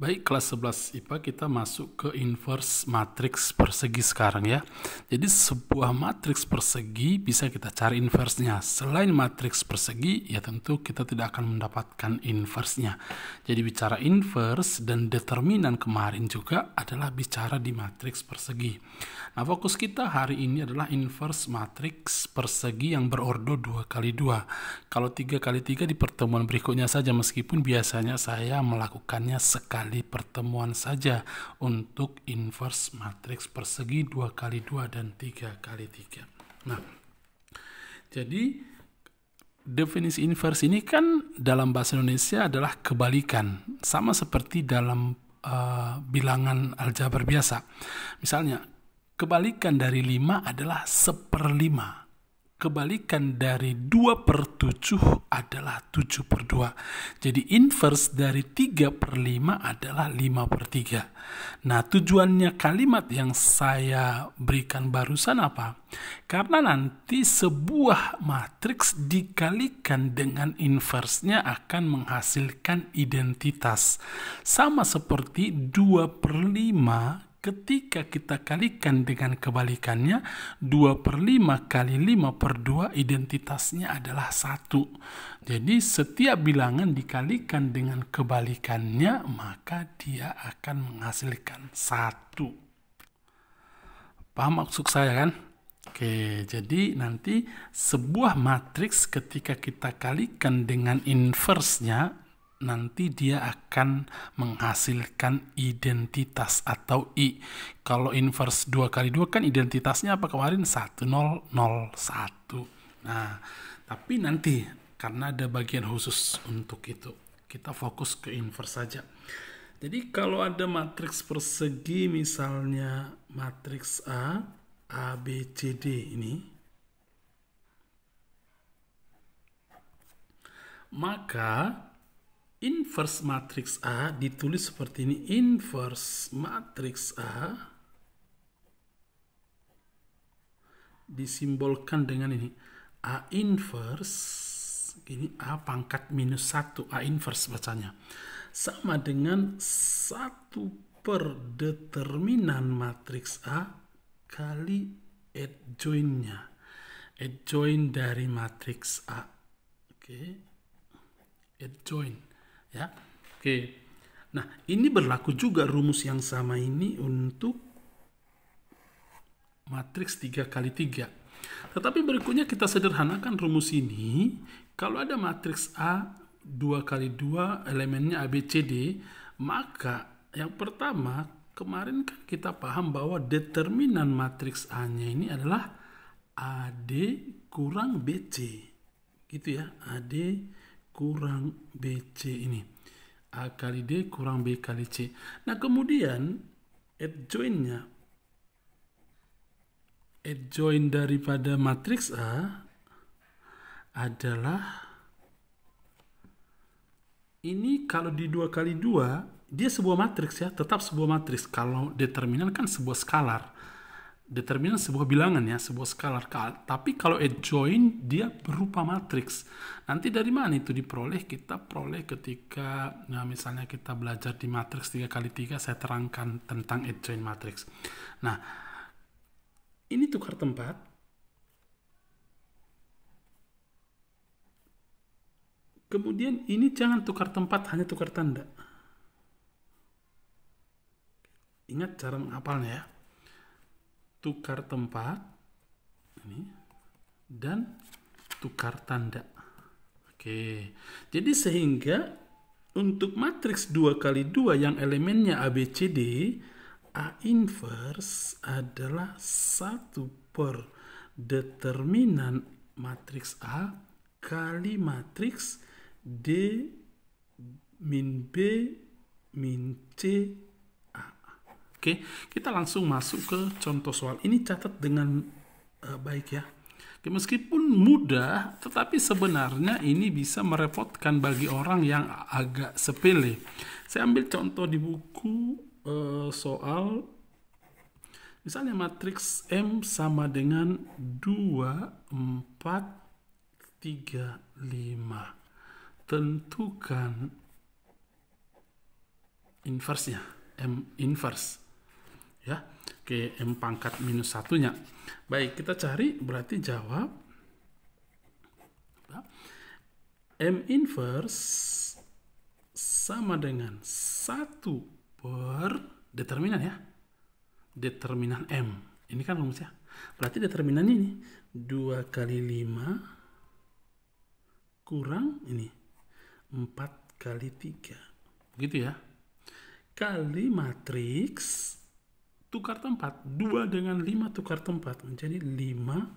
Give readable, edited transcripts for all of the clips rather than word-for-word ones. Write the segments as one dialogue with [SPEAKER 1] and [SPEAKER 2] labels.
[SPEAKER 1] Baik, kelas 11 IPA kita masuk ke inverse matriks persegi sekarang ya. Jadi sebuah matriks persegi bisa kita cari inverse-nya. Selain matriks persegi, ya tentu kita tidak akan mendapatkan inverse-nya. Jadi bicara inverse dan determinan kemarin juga adalah bicara di matriks persegi. Nah, fokus kita hari ini adalah inverse matriks persegi yang berordo 2x2. Kalau 3x3 di pertemuan berikutnya saja, meskipun biasanya saya melakukannya sekali pertemuan saja untuk inverse matriks persegi 2x2 dan 3x3. Nah, jadi definisi inverse ini kan dalam bahasa Indonesia adalah kebalikan, sama seperti dalam bilangan aljabar biasa. Misalnya, kebalikan dari 5 adalah 1/5. Kebalikan dari 2/7 adalah 7/2. Jadi inverse dari 3/5 adalah 5/3. Nah, tujuannya kalimat yang saya berikan barusan apa? Karena nanti sebuah matriks dikalikan dengan inverse-nya akan menghasilkan identitas. Sama seperti 2/5 ketika kita kalikan dengan kebalikannya, 2/5 kali 5/2 identitasnya adalah 1. Jadi setiap bilangan dikalikan dengan kebalikannya, maka dia akan menghasilkan 1. Paham maksud saya kan? Oke, jadi nanti sebuah matriks ketika kita kalikan dengan inverse-nya, nanti dia akan menghasilkan identitas atau I. Kalau inverse 2x2 kan identitasnya apa kemarin? 1, 0, 0, 1. Nah, tapi nanti karena ada bagian khusus untuk itu, kita fokus ke inverse saja. Jadi kalau ada matriks persegi, misalnya matriks A, B, C, D ini, maka inverse matriks A ditulis seperti ini. Inverse matriks A disimbolkan dengan ini. A inverse, ini A pangkat minus 1, A inverse bacanya. Sama dengan 1/determinan matriks A kali adjoint-nya. Adjoint dari matriks A. Oke. Adjoint. Ya, oke. Nah, ini berlaku juga rumus yang sama ini untuk matriks 3x3. Tetapi berikutnya kita sederhanakan rumus ini. Kalau ada matriks A 2x2 elemennya A, B, C, D, maka yang pertama kemarin kan kita paham bahwa determinan matriks A-nya ini adalah AD kurang BC. Gitu ya, AD kurang BC ini. A kali D kurang B kali C. Nah, kemudian adjoint-nya, adjoint daripada matriks A adalah ini. Kalau di 2x2 dia sebuah matriks ya, tetap sebuah matriks. Kalau determinan kan sebuah skalar. Determinan sebuah bilangan ya, sebuah skalar. Tapi kalau adjoint dia berupa matriks. Nanti dari mana itu diperoleh? Kita peroleh ketika, nah misalnya kita belajar di matriks 3x3, saya terangkan tentang adjoint matriks. Nah, ini tukar tempat. Kemudian ini jangan tukar tempat, hanya tukar tanda. Ingat cara menghafalnya ya. Tukar tempat ini dan tukar tanda. Oke. Jadi sehingga untuk matriks 2x2 yang elemennya A, B, C, D, A inverse adalah 1/determinan matriks A kali matriks D min B min C. Oke, kita langsung masuk ke contoh soal. Ini catat dengan baik ya. Oke, meskipun mudah, tetapi sebenarnya ini bisa merepotkan bagi orang yang agak sepele. Saya ambil contoh di buku soal, misalnya matriks M sama dengan 2, 4, 3, 5. Tentukan inverse-nya, M inverse. Ya, oke, M pangkat minus 1-nya. Baik, kita cari, berarti jawab M inverse sama dengan 1 per determinan ya. Determinan M. Ini kan rumusnya. Berarti determinan ini 2 kali 5 kurang ini 4 kali 3. Begitu ya. Kali matriks tukar tempat. 2 dengan 5 tukar tempat. Menjadi 5,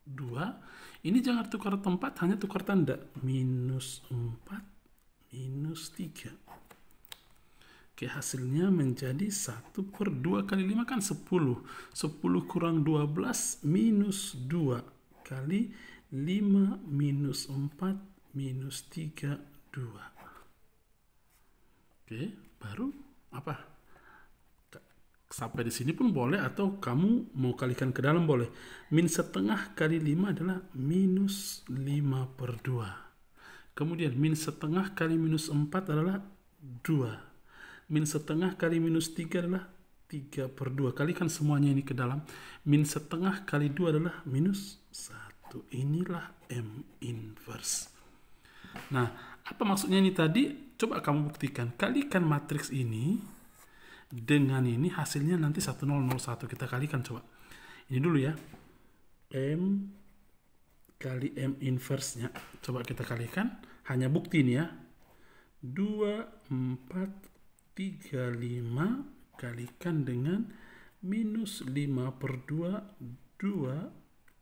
[SPEAKER 1] 2. Ini jangan tukar tempat, hanya tukar tanda. Minus 4, minus 3. Oke, hasilnya menjadi 1 per 2 kali 5 kan 10. 10 kurang 12 minus 2 kali 5 minus 4 minus 3, 2. Oke, baru apa? Sampai di sini pun boleh, atau kamu mau kalikan ke dalam boleh. Min setengah kali 5 adalah minus 5 per 2. Kemudian min setengah kali minus 4 adalah 2. Min setengah kali minus 3 adalah 3 per 2. Kalikan semuanya ini ke dalam. Min setengah kali 2 adalah minus 1. Inilah M inverse. Nah, apa maksudnya ini tadi? Coba kamu buktikan. Kalikan matriks ini dengan ini, hasilnya nanti 1001. Kita kalikan coba. Ini dulu ya. M kali M inverse-nya. Coba kita kalikan. Hanya bukti ini ya. 2, 4, 3, 5. Kalikan dengan minus 5 per 2. 2,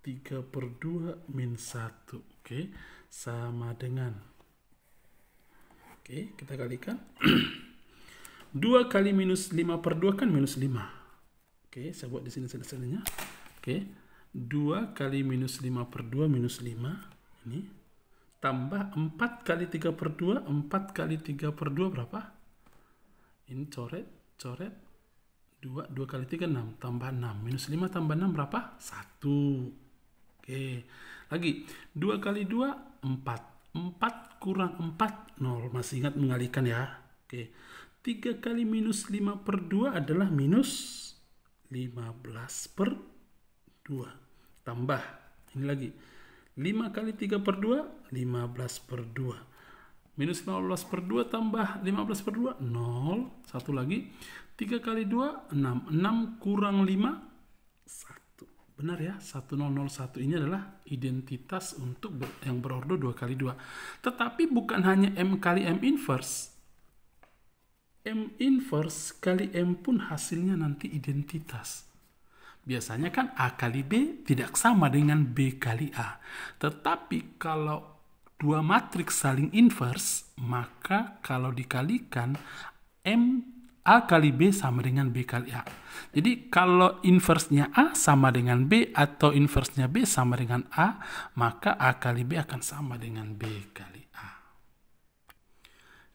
[SPEAKER 1] 3 per 2, min 1. Oke. Sama dengan. Oke, kita kalikan. 2 kali minus 5 per 2 kan minus 5. Oke, saya buat di sini selesainya. Oke, 2 kali minus 5 per 2 minus 5. Ini. Tambah 4 kali 3 per 2. 4 kali 3 per 2 berapa? Ini coret, coret. 2 kali 3, 6. Tambah 6. Minus 5 tambah 6 berapa? 1. Oke, lagi. 2 kali 2, 4. 4 kurang 4, 0. Masih ingat mengalihkan ya? Oke. 3 kali minus 5 per 2 adalah minus 15 per 2. Tambah, ini lagi. 5 kali 3 per 2, 15 per 2. Minus 15 per 2 tambah 15 per 2, 0. Satu lagi. 3 kali 2, 6. 6 kurang 5, 1. Benar ya, 1001. Ini adalah identitas untuk yang berordo 2 kali 2. Tetapi bukan hanya M kali M inverse. M inverse kali M pun hasilnya nanti identitas. Biasanya kan A kali B tidak sama dengan B kali A. Tetapi kalau dua matriks saling inverse, maka kalau dikalikan M A kali B sama dengan B kali A. Jadi kalau inverse-nya A sama dengan B atau inverse-nya B sama dengan A, maka A kali B akan sama dengan B kali A.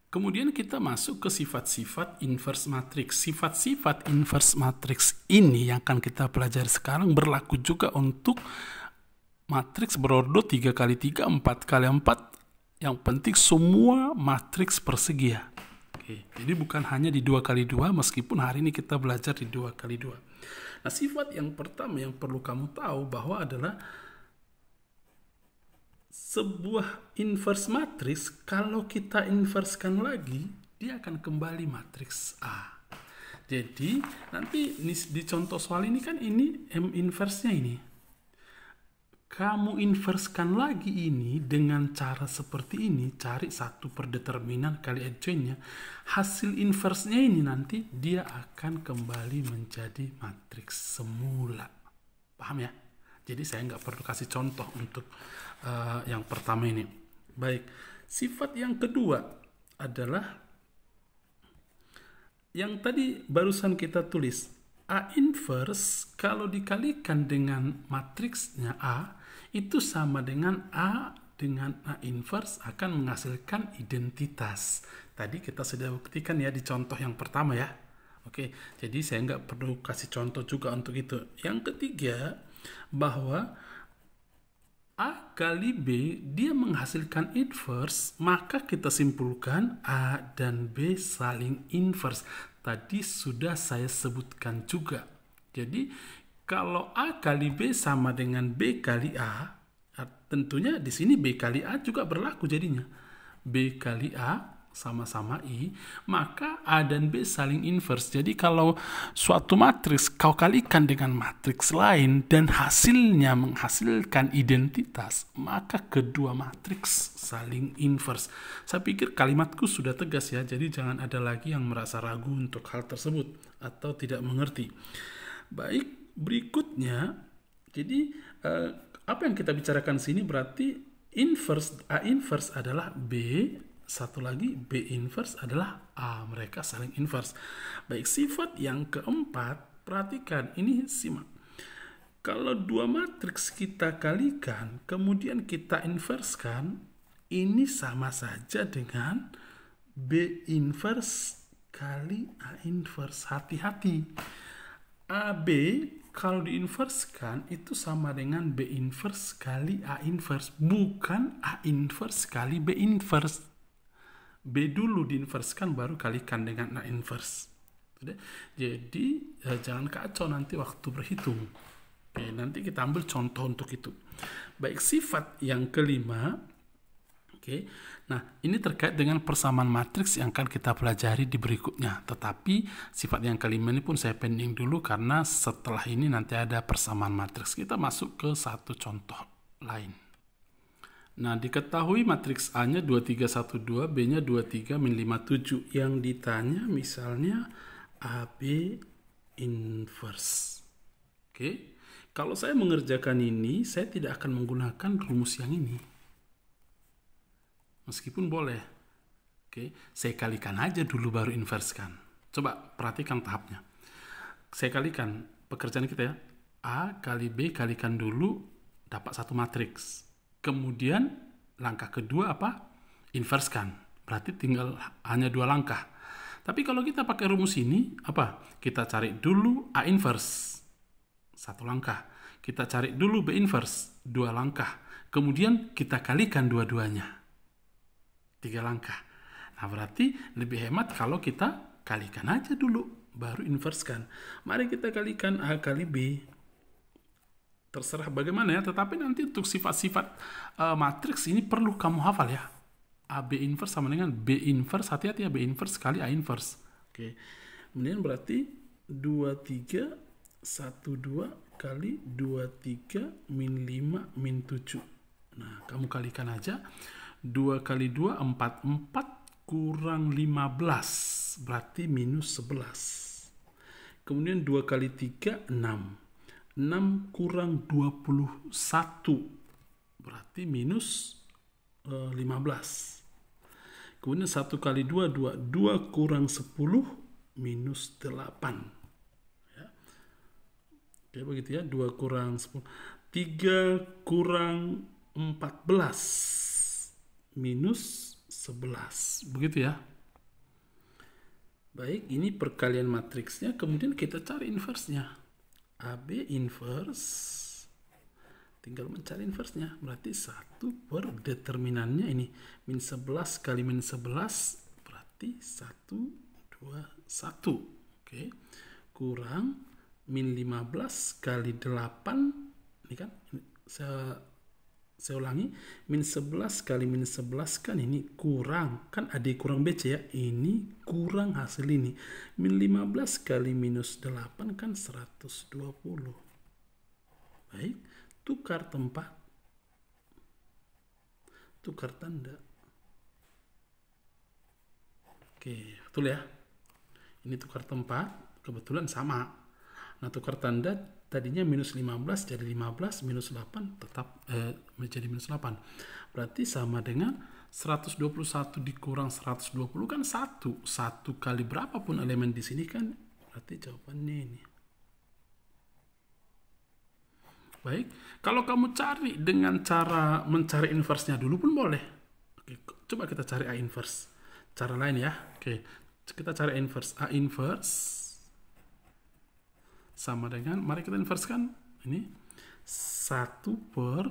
[SPEAKER 1] Kemudian kita masuk ke sifat-sifat inverse matrix. Sifat-sifat inverse matrix ini yang akan kita pelajari sekarang berlaku juga untuk matriks berordo 3 kali 3, 4 kali 4. Yang penting semua matriks persegi ya. Oke, jadi bukan hanya di 2 kali 2, meskipun hari ini kita belajar di 2 kali 2. Nah, sifat yang pertama yang perlu kamu tahu bahwa adalah sebuah inverse matriks, kalau kita inverskan lagi, dia akan kembali matriks A. Jadi, nanti di contoh soal ini kan ini M inverse-nya ini. Kamu inverskan lagi ini dengan cara seperti ini, cari 1 per determinan kali adjoint-nya. Hasil inverse-nya ini nanti dia akan kembali menjadi matriks semula. Paham ya? Jadi saya nggak perlu kasih contoh untuk yang pertama ini. Baik, sifat yang kedua adalah yang tadi barusan kita tulis. A inverse kalau dikalikan dengan matriksnya A, itu sama dengan A dengan A inverse akan menghasilkan identitas. Tadi kita sudah buktikan ya di contoh yang pertama ya. Oke, jadi saya nggak perlu kasih contoh juga untuk itu. Yang ketiga, bahwa A kali B dia menghasilkan inverse, maka kita simpulkan A dan B saling inverse. Tadi sudah saya sebutkan juga. Jadi kalau A kali B sama dengan B kali A, tentunya di sini B kali A juga berlaku jadinya. B kali A sama-sama I, maka A dan B saling inverse. Jadi kalau suatu matriks kau kalikan dengan matriks lain dan hasilnya menghasilkan identitas, maka kedua matriks saling inverse. Saya pikir kalimatku sudah tegas ya, jadi jangan ada lagi yang merasa ragu untuk hal tersebut atau tidak mengerti. Baik, berikutnya, jadi apa yang kita bicarakan sini berarti inverse, A inverse adalah B, satu lagi B inverse adalah A, mereka saling inverse. Baik, sifat yang keempat, perhatikan, ini simak. Kalau dua matriks kita kalikan, kemudian kita inverskan, ini sama saja dengan B inverse kali A inverse. Hati-hati. AB kalau diinverskan itu sama dengan B inverse kali A inverse, bukan A inverse kali B inverse. B dulu diinverskan baru kalikan dengan A inverse. Jadi jangan kacau nanti waktu berhitung. Oke, nanti kita ambil contoh untuk itu. Baik, sifat yang kelima. Oke, nah ini terkait dengan persamaan matriks yang akan kita pelajari di berikutnya. Tetapi sifat yang kelima ini pun saya pending dulu karena setelah ini nanti ada persamaan matriks. Kita masuk ke satu contoh lain. Nah, diketahui matriks A-nya 2312, B-nya 23 min 57. Yang ditanya misalnya AB inverse. Oke. Kalau saya mengerjakan ini, saya tidak akan menggunakan rumus yang ini. Meskipun boleh. Oke, saya kalikan aja dulu baru inverskan. Coba perhatikan tahapnya. Saya kalikan pekerjaan kita ya. A kali B kalikan dulu dapat satu matriks. Kemudian langkah kedua apa? Inverskan. Berarti tinggal hanya dua langkah. Tapi kalau kita pakai rumus ini, apa? Kita cari dulu A inverse. Satu langkah. Kita cari dulu B inverse. Dua langkah. Kemudian kita kalikan dua-duanya. Tiga langkah. Nah, berarti lebih hemat kalau kita kalikan aja dulu. Baru inverskan. Mari kita kalikan A kali B. Terserah bagaimana ya, tetapi nanti untuk sifat-sifat matriks ini perlu kamu hafal ya. AB inverse sama dengan B inverse, hati-hati ya, B inverse kali A inverse. Oke. Kemudian berarti 23 12 kali 23 min 5 min 7. Nah, kamu kalikan aja. 2 kali 2 4, 4 kurang 15 berarti minus 11. Kemudian 2 kali 3 6. 6 kurang 21 berarti minus 15. Kemudian 1 kali 2 2 kurang 10 minus 8 ya. Oke, begitu ya. 2 kurang 10, 3 kurang 14 minus 11, begitu ya. Baik, ini perkalian matriksnya, kemudian kita cari inversenya. AB inverse, tinggal mencari inversenya, berarti 1 per determinannya ini min 11 kali min 11 berarti 1 2 1. Oke, kurang min 15 kali 8 ini kan, saya ulangi, min 11 kali min 11 kan ini kurang, kan ada kurang BC ya, ini kurang hasil ini. Min 15 kali minus 8 kan 120. Baik, tukar tempat, tukar tanda. Oke, betul ya. Ini tukar tempat, kebetulan sama. Nah, tukar tanda tadinya minus 15 jadi 15, minus 8 tetap menjadi minus 8. Berarti sama dengan 121 dikurang 120 kan 1. 1 kali berapapun elemen di sini kan berarti jawabannya ini. Baik, kalau kamu cari dengan cara mencari inverse-nya dulu pun boleh. Oke, coba kita cari A inverse. Cara lain ya. Oke, kita cari A inverse. A inverse sama dengan, mari kita inverskan ini 1 per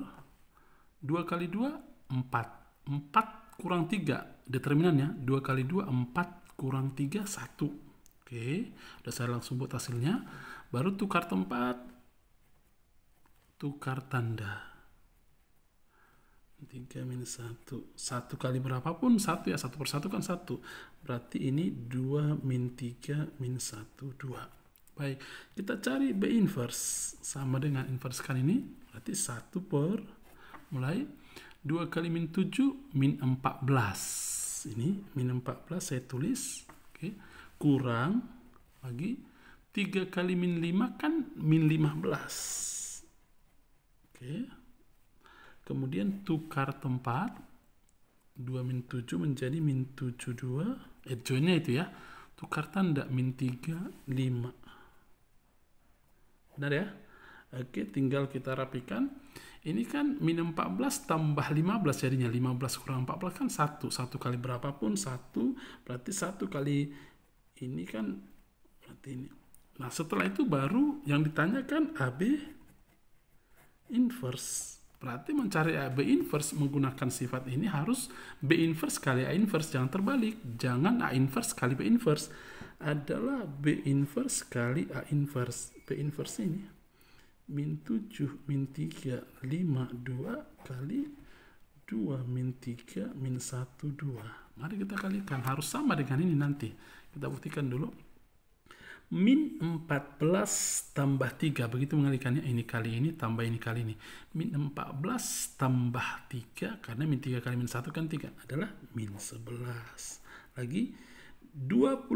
[SPEAKER 1] 2 kali 2, 4. 4 kurang 3, determinannya 2 kali 2, 4 kurang 3, 1. Oke, udah saya langsung buat hasilnya. Baru tukar tempat, tukar tanda. 3 minus 1. 1 kali berapapun 1 ya, 1 per 1 kan 1. Berarti ini 2 min 3 min 1, 2. Baik, kita cari B inverse. Sama dengan inverse kan ini. Berarti 1 per, mulai 2 kali min 7 min 14. Ini min 14 saya tulis. Oke, kurang lagi 3 kali min 5 kan min 15. Oke. Kemudian tukar tempat, 2 min 7 menjadi min 72. Joinnya itu ya. Tukar tanda, min 3, 5. Benar ya? Oke, tinggal kita rapikan. Ini kan min 14 tambah 15 jadinya. 15 kurang 14 kan 1. 1 kali berapapun 1. Berarti 1 kali ini kan berarti ini. Nah, setelah itu baru yang ditanyakan AB inverse. Berarti mencari AB inverse menggunakan sifat ini harus B inverse kali A inverse. Jangan terbalik. Jangan A inverse kali B inverse. Adalah B inverse kali A inverse. B inverse ini min 7 min 3 5 2 kali 2 min 3 min 1 2. Mari kita kalikan, harus sama dengan ini nanti. Kita buktikan dulu. Min 14 tambah 3, begitu mengalikannya, ini kali ini tambah ini kali ini. Min 14 tambah 3, karena min 3 kali min 1 kan 3, adalah min 11. Lagi 21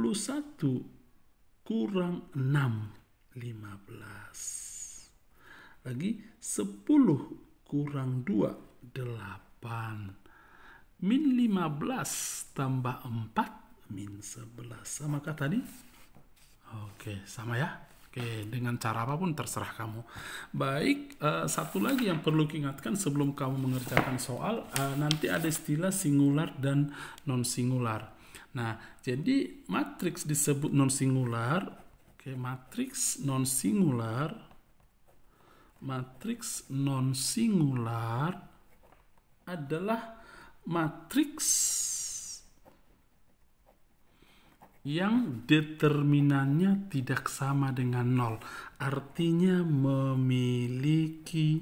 [SPEAKER 1] kurang 6, 15. Lagi 10 kurang 2, 8. Min 15 tambah 4, min 11. Samakah tadi? Oke, sama ya. Oke, dengan cara apapun terserah kamu. Baik, satu lagi yang perlu diingatkan sebelum kamu mengerjakan soal, nanti ada istilah singular dan non-singular. Nah, jadi matriks disebut non-singular. Oke, matriks non-singular. Matriks non-singular adalah matriks yang determinannya tidak sama dengan 0. Artinya memiliki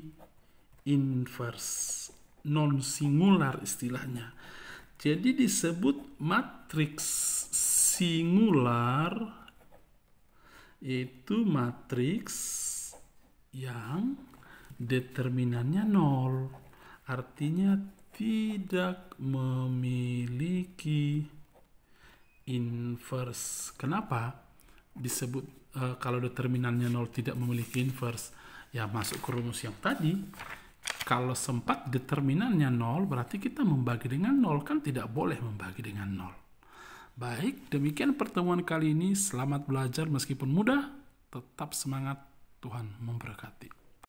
[SPEAKER 1] inverse. Non-singular istilahnya. Jadi disebut matriks singular, itu matriks yang determinannya 0. Artinya tidak memiliki inverse. Kenapa disebut kalau determinannya 0 tidak memiliki inverse? Ya masuk ke rumus yang tadi. Kalau sempat determinannya 0, berarti kita membagi dengan 0, kan tidak boleh membagi dengan 0. Baik, demikian pertemuan kali ini. Selamat belajar meskipun mudah, tetap semangat, Tuhan memberkati.